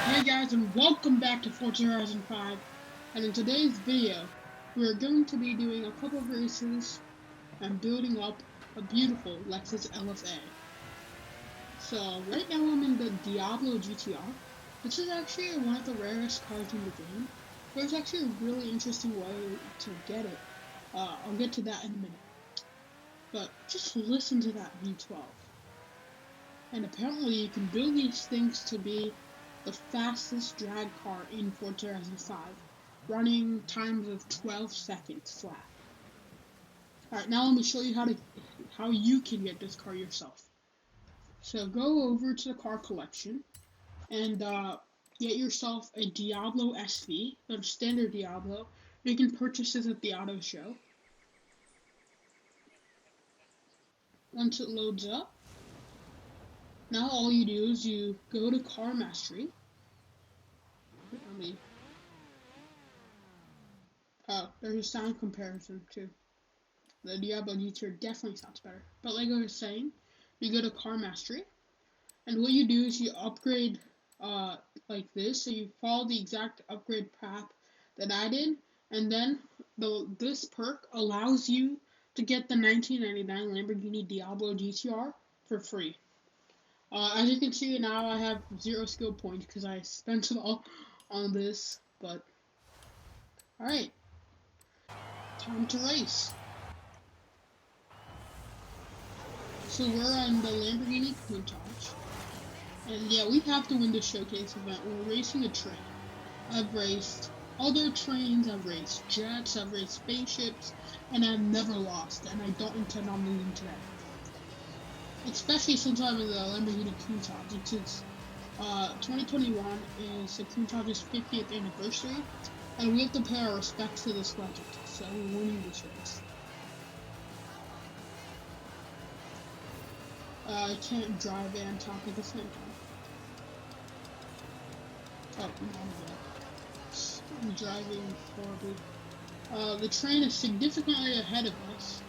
Hey guys, and welcome back to Forza Horizon 5. And in today's video, we're going to be doing a couple of races and building up a beautiful Lexus LFA. So right now I'm in the Diablo GTR. This is actually one of the rarest cars in the game. There's actually a really interesting way to get it. I'll get to that in a minute. But just listen to that V12. And apparently you can build these things to be the fastest drag car in Forza Horizon 5, running times of 12 seconds flat. Alright, now let me show you how you can get this car yourself. So go over to the car collection and get yourself a Diablo SV, a standard Diablo. You can purchase this at the auto show. Once it loads up, now all you do is you go to Car Mastery. There's a sound comparison too. The Diablo GTR definitely sounds better. But like I was saying, you go to Car Mastery, and what you do is you upgrade like this. So you follow the exact upgrade path that I did, and then this perk allows you to get the 1999 Lamborghini Diablo GTR for free. As you can see now, I have 0 skill points because I spent it all on this. But alright, time to race. So we're on the Lamborghini Countach, and yeah, we have to win the showcase event. We're racing a train. I've raced other trains, I've raced jets, I've raced spaceships, and I've never lost, and I don't intend on losing today. Especially since I'm in the Lamborghini Countach, which is 2021 is the Countach's 50th anniversary, and we have to pay our respects to this legend, so we're winning this race. I can't drive and talk at the same time. Oh, no, I'm driving horribly. The train is significantly ahead of us.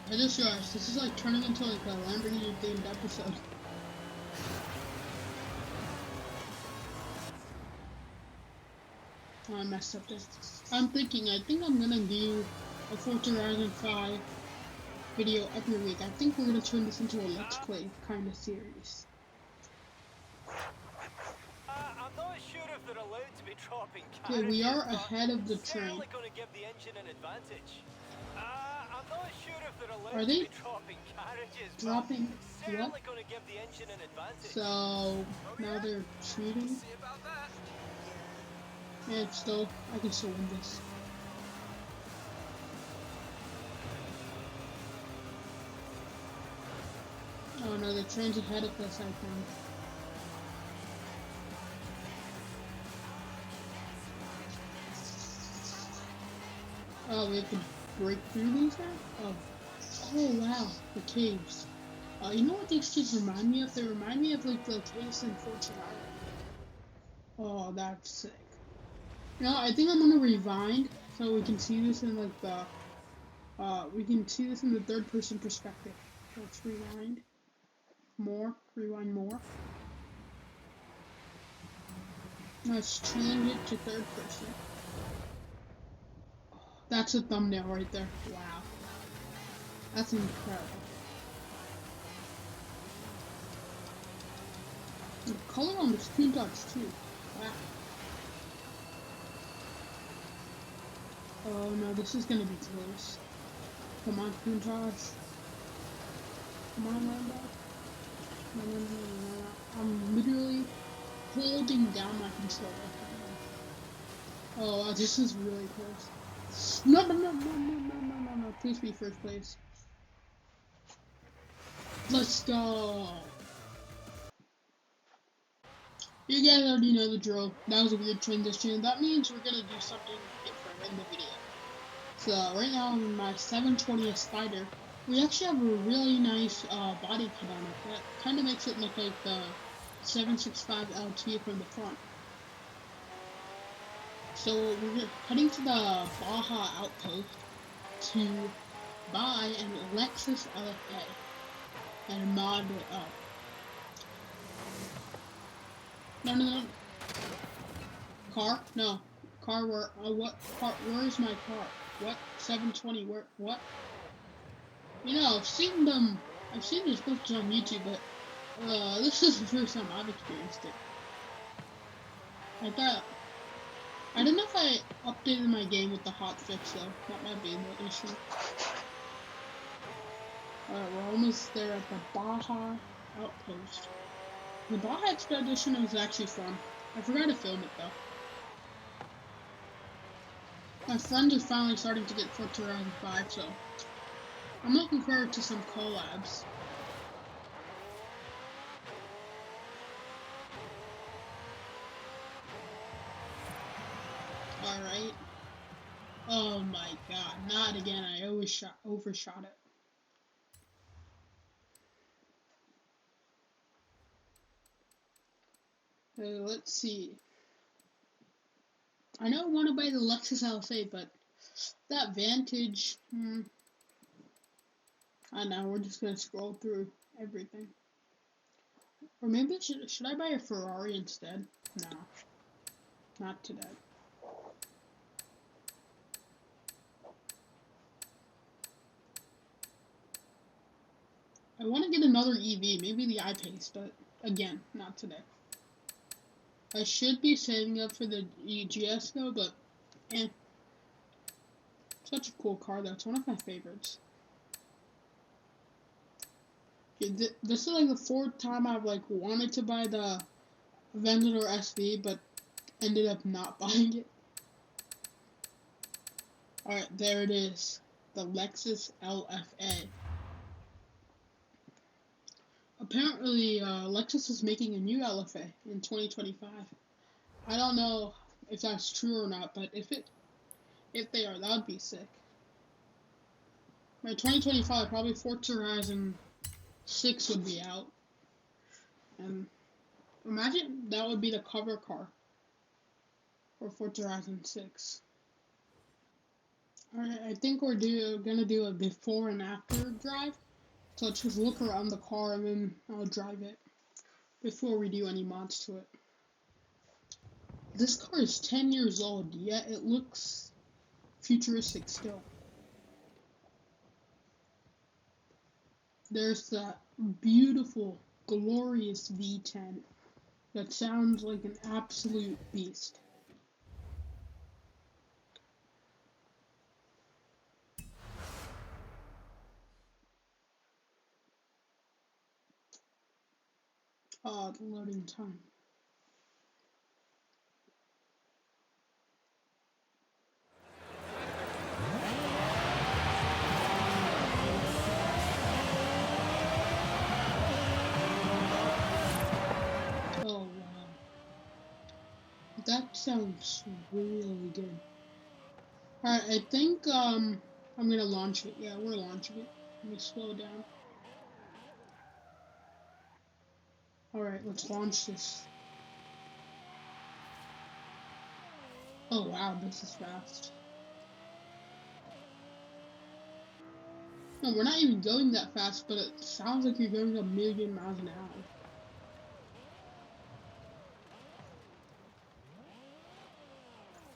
I just realized this is like turning into like a Lamborghini themed episode. Oh, I messed up this. I think I'm gonna do a Forza Horizon 5 video every week. I think we're gonna turn this into a Let's Play kind of series. I'm not sure if they're allowed to be dropping Okay, we carriages, are ahead of the train. certainly going to give the engine an advantage. I'm not sure if they're allowed Are to they be dropping carriages, dropping but certainly what? going to give the engine an advantage. So now they're cheating. See about that. And I can still win this. Oh no, the train's ahead of us, I think. Oh, we have to break through these now? Oh wow, the caves. You know what these caves remind me of? They remind me of like the caves in Fortune Island. Oh, that's sick. You know, I think I'm gonna rewind so we can see this in like the we can see this in the third person perspective. Let's rewind more. Let's change it to third person. That's a thumbnail right there. Wow. That's incredible. The color on the screen dots too. Wow. Oh no, this is gonna be close. Come on, Countach. Come on, Lambo. No. I'm literally holding down my controller. Oh, this is really close. No. Please be first place. Let's go. You guys already know the drill. That was a weird transition. That means we're gonna do something different in the video. So right now I'm in my 720 Spider. We actually have a really nice body kit on it. That kind of makes it look like the 765 LT from the front. So we're heading to the Baja Outpost to buy an Lexus LFA and mod it up. No. Car? No. Car where, what car, where's my car? What? 720, where, what? You know, I've seen this clips on YouTube, but, this is the first time I've experienced it. I don't know if I updated my game with the hotfix though. That might be the issue. Alright, we're almost there at the Baja Outpost. The Baja Expedition was actually fun. I forgot to film it though. My friends are finally starting to get Forza Horizon 5, so I'm looking forward to some collabs. Alright. Oh my god, not again. I overshot it. Let's see. I know I want to buy the Lexus LFA, but that Vantage, I know, we're just going to scroll through everything. Or maybe should I buy a Ferrari instead? No, not today. I want to get another EV, maybe the I-Pace, but again, not today. I should be saving up for the GS-Go, but such a cool car though. It's one of my favorites. This is like the fourth time I've like wanted to buy the Aventador SV, but ended up not buying it. Alright, there it is. The Lexus LFA. Apparently, Lexus is making a new LFA in 2025. I don't know if that's true or not, but if they are, that would be sick. By 2025, probably Forza Horizon 6 would be out. And imagine that would be the cover car for Forza Horizon 6. Alright, I think we're gonna do a before and after drive. So let's just look around the car and then I'll drive it before we do any mods to it. This car is 10 years old, yet it looks futuristic still. There's that beautiful, glorious V10 that sounds like an absolute beast. Oh, the loading time. Oh, wow. That sounds really good. Alright, I think, I'm gonna launch it. Yeah, we're launching it. Let me slow down. Alright, let's launch this. Oh wow, this is fast. No, we're not even going that fast, but it sounds like you're going 1,000,000 miles an hour.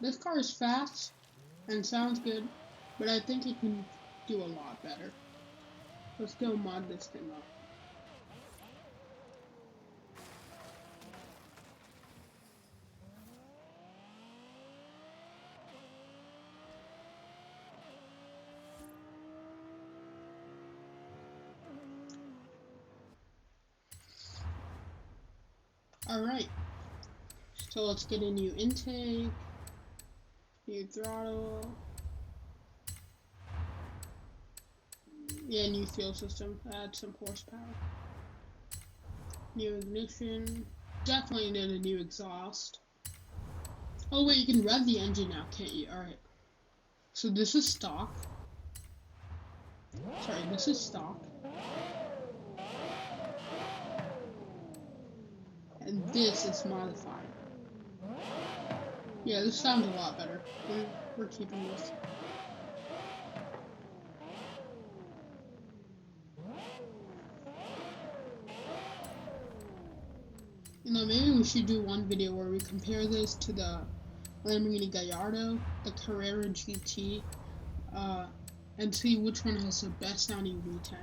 This car is fast and sounds good, but I think it can do a lot better. Let's go mod this thing up. Alright, so let's get a new intake, new throttle, yeah, new fuel system, add some horsepower, new ignition, definitely need a new exhaust. Oh wait, you can rev the engine now, can't you? Alright, so this is stock. Sorry, this is stock. And this is modified. Yeah, this sounds a lot better. We're keeping this. Maybe we should do one video where we compare this to the Lamborghini Gallardo, the Carrera GT, and see which one has the best sounding V10.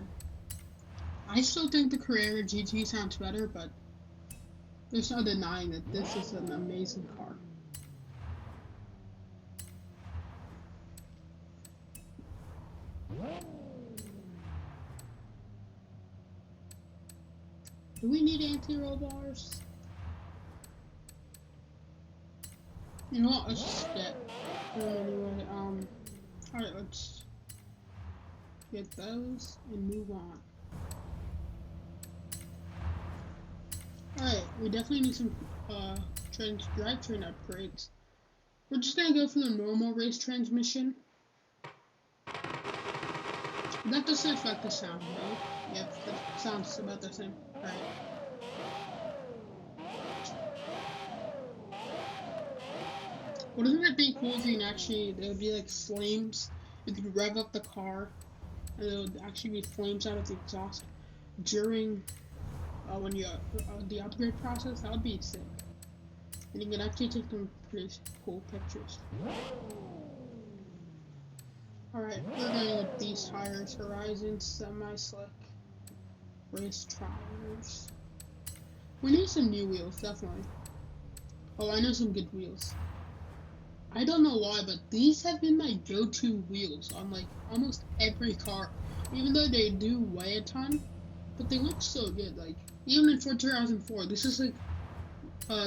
I still think the Carrera GT sounds better, but there's no denying that this is an amazing car. Do we need anti-roll bars? You know what? Let's just get them anyway. Alright, let's get those and move on. Alright, we definitely need some drivetrain upgrades. We're just gonna go for the normal race transmission. That doesn't affect the sound, right? Yep, that sounds about the same. Alright. Wouldn't it be cool if you can actually, there would be like flames, you could rev up the car, and there would actually be flames out of the exhaust during, when you, the upgrade process? That would be sick. And you can actually take some pretty cool pictures. Alright, we're going with these tires, Horizon Semi-Slick Race Tires. We need some new wheels, definitely. Oh, I know some good wheels. I don't know why, but these have been my go-to wheels on like almost every car. Even though they do weigh a ton, but they look so good. Like even in Ford 2004, this is like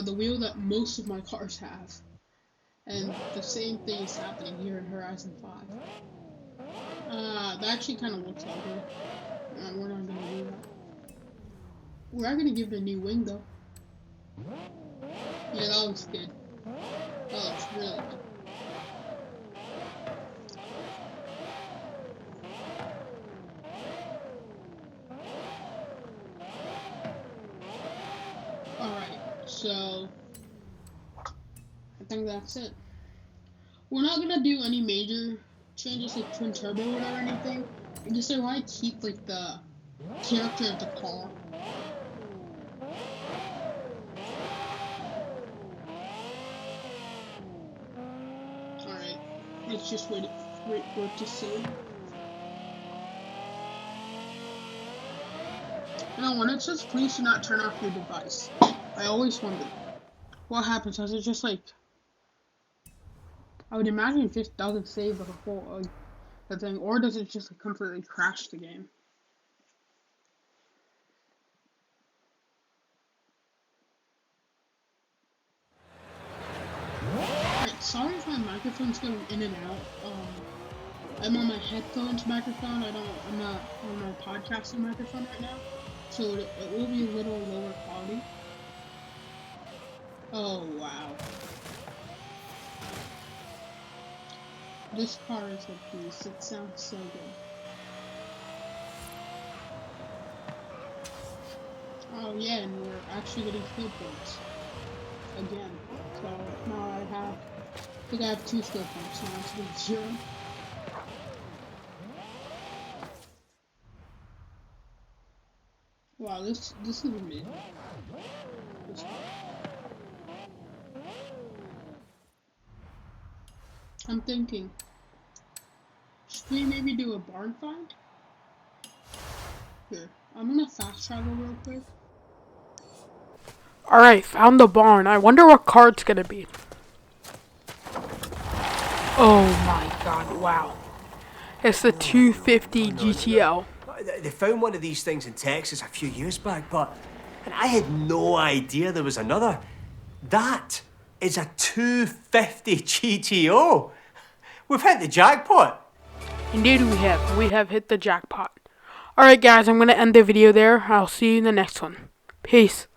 the wheel that most of my cars have. And the same thing is happening here in Horizon 5. That actually kind of looks ugly. We're not gonna do that. We are gonna give it a new wing though. Yeah, that looks good. That looks really good. Alright, so I think that's it. We're not gonna do any major changes like twin turbo or anything. I just I want to keep like the character of the car. Alright, let's just wait to see. Now when it says please do not turn off your device, I always wonder what happens. Does it just like, I would imagine it just doesn't save the whole the thing, or does it just like, completely crash the game? Alright, sorry if my microphone's going in and out. I'm on my headphones microphone. I'm not on my podcasting microphone right now, so it will be a little lower quality. Oh wow. This car is a beast. It sounds so good. Oh yeah, and we're actually getting skill points again. So now I think I have 2 skill points now instead of 0. Wow, this is amazing. I'm thinking, should we maybe do a barn find? Here, I'm gonna fast travel real quick. Alright, found the barn. I wonder what car it's gonna be. Oh my god, wow. It's the 250 GTL. They found one of these things in Texas a few years back, and I had no idea there was another. That is a 250 GTO. We've hit the jackpot. Indeed we have. We have hit the jackpot. Alright guys, I'm gonna end the video there. I'll see you in the next one. Peace.